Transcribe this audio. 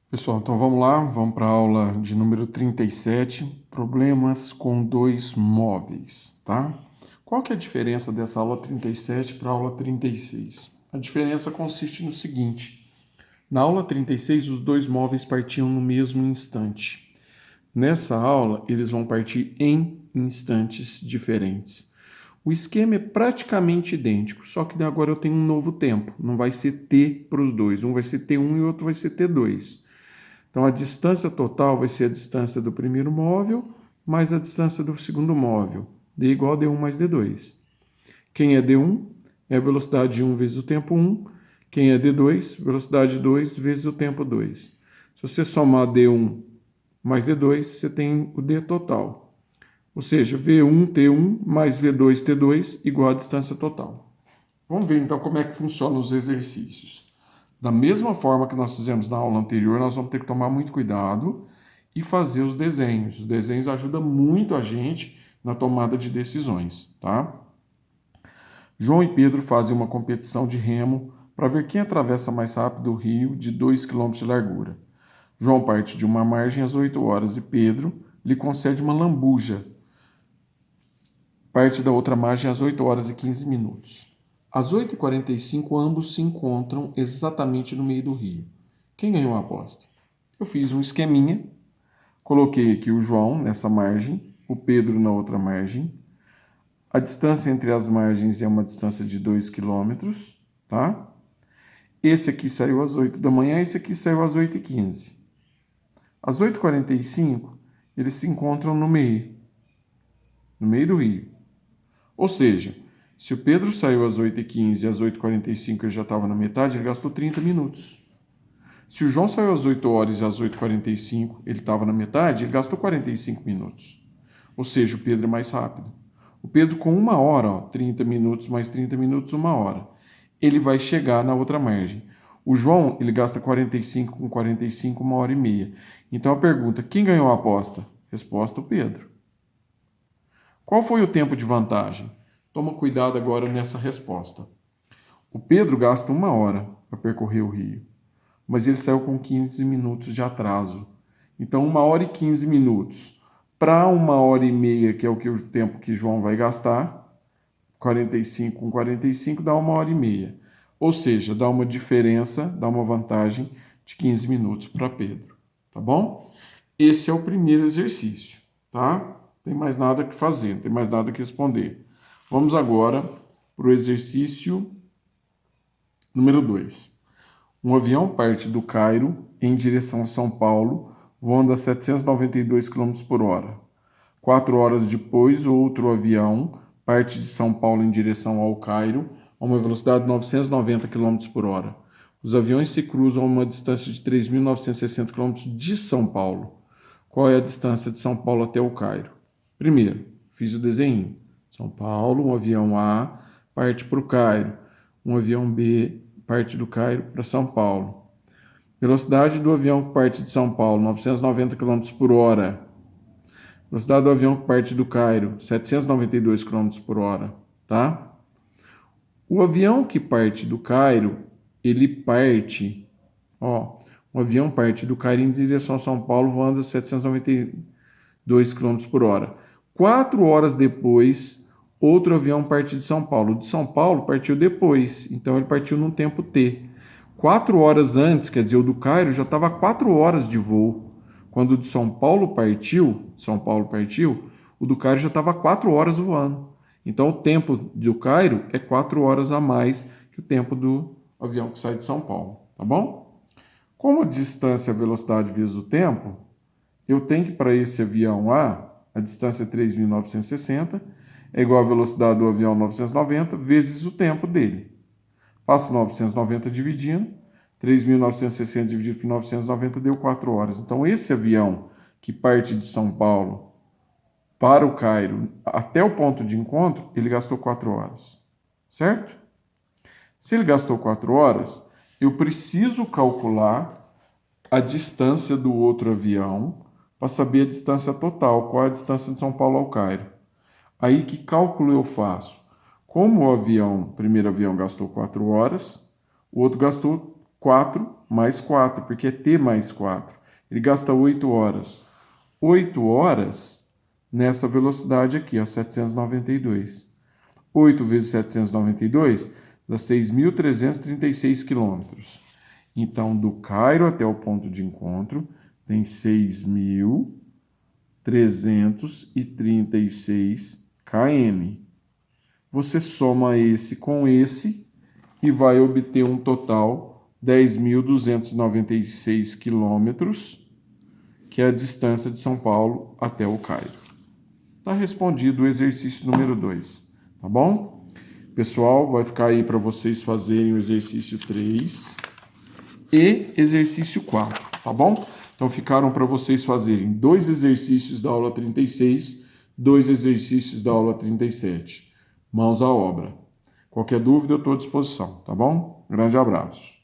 Pessoal, então vamos lá, vamos para a aula de número 37, problemas com dois móveis, tá? Qual que é a diferença dessa aula 37 para a aula 36? A diferença consiste no seguinte: na aula 36 os dois móveis partiam no mesmo instante. Nessa aula eles vão partir em instantes diferentes. O esquema é praticamente idêntico, só que agora eu tenho um novo tempo. Não vai ser T para os dois, um vai ser T1 e o outro vai ser T2. Então, a distância total vai ser a distância do primeiro móvel mais a distância do segundo móvel. D igual a D1 mais D2. Quem é D1? É a velocidade 1 vezes o tempo 1. Quem é D2? Velocidade 2 vezes o tempo 2. Se você somar D1 mais D2, você tem o D total. Ou seja, V1T1 mais V2T2 igual a distância total. Vamos ver então como é que funcionam os exercícios. Da mesma forma que nós fizemos na aula anterior, nós vamos ter que tomar muito cuidado e fazer os desenhos. Os desenhos ajudam muito a gente na tomada de decisões, tá? João e Pedro fazem uma competição de remo para ver quem atravessa mais rápido o rio de 2 km de largura. João parte de uma margem às 8 horas e Pedro lhe concede uma lambuja, parte da outra margem às 8 horas e 15 minutos. Às 8h45, ambos se encontram exatamente no meio do rio. Quem ganhou a aposta? Eu fiz um esqueminha, coloquei aqui o João nessa margem, o Pedro na outra margem. A distância entre as margens é uma distância de 2 km, tá? Esse aqui saiu às 8 da manhã, esse aqui saiu às 8h15. Às 8h45, eles se encontram no meio do rio. Ou seja, se o Pedro saiu às 8h15 e às 8h45 ele já estava na metade, ele gastou 30 minutos. Se o João saiu às 8 horas e às 8h45 ele estava na metade, ele gastou 45 minutos. Ou seja, o Pedro é mais rápido. O Pedro com 1 hora, 30 minutos mais 30 minutos, 1 hora. Ele vai chegar na outra margem. O João, ele gasta 45 com 45, 1 hora e meia. Então a pergunta, quem ganhou a aposta? Resposta, o Pedro. Qual foi o tempo de vantagem? Toma cuidado agora nessa resposta. O Pedro gasta 1 hora para percorrer o rio, mas ele saiu com 15 minutos de atraso. Então, 1 hora e 15 minutos para 1 hora e meia, que é o tempo que João vai gastar, 45 com 45 dá 1 hora e meia. Ou seja, dá uma diferença, dá uma vantagem de 15 minutos para Pedro. Tá bom? Esse é o primeiro exercício, tá? Não tem mais nada que fazer, não tem mais nada que responder. Vamos agora para o exercício número 2. Um avião parte do Cairo em direção a São Paulo, voando a 792 km por hora. 4 horas depois, outro avião parte de São Paulo em direção ao Cairo, a uma velocidade de 990 km por hora. Os aviões se cruzam a uma distância de 3.960 km de São Paulo. Qual é a distância de São Paulo até o Cairo? Primeiro, fiz o desenho. São Paulo, um avião A parte para o Cairo, um avião B parte do Cairo para São Paulo. Velocidade do avião que parte de São Paulo, 990 km por hora. Velocidade do avião que parte do Cairo, 792 km por hora, tá? O avião que parte do Cairo, ele parte, o avião parte do Cairo em direção a São Paulo, voando a 792 km por hora. 4 horas depois, outro avião parte de São Paulo. O de São Paulo partiu depois, então ele partiu num tempo T. 4 horas antes, quer dizer, o do Cairo já estava 4 horas de voo. Quando o de São Paulo partiu, o do Cairo já estava 4 horas voando. Então o tempo do Cairo é 4 horas a mais que o tempo do avião que sai de São Paulo, tá bom? Como a distância é a velocidade vezes o tempo, eu tenho que para esse avião a distância é 3.960, é igual à velocidade do avião 990 vezes o tempo dele. Passo 990 dividindo, 3.960 dividido por 990 deu 4 horas. Então, esse avião que parte de São Paulo para o Cairo até o ponto de encontro, ele gastou 4 horas, certo? Se ele gastou 4 horas, eu preciso calcular a distância do outro avião para saber a distância total, qual é a distância de São Paulo ao Cairo. Aí, que cálculo eu faço? Como o primeiro avião gastou 4 horas, o outro gastou 4 mais 4, porque é t mais 4. Ele gasta 8 horas. 8 horas nessa velocidade aqui, ó, 792. 8 vezes 792 dá 6.336 quilômetros. Então, do Cairo até o ponto de encontro, tem 6.336 km. Você soma esse com esse e vai obter um total 10.296 quilômetros, que é a distância de São Paulo até o Cairo. Está respondido o exercício número 2, tá bom? Pessoal, vai ficar aí para vocês fazerem o exercício 3 e exercício 4, tá bom? Então ficaram para vocês fazerem 2 exercícios da aula 36, 2 exercícios da aula 37. Mãos à obra. Qualquer dúvida eu estou à disposição, tá bom? Grande abraço.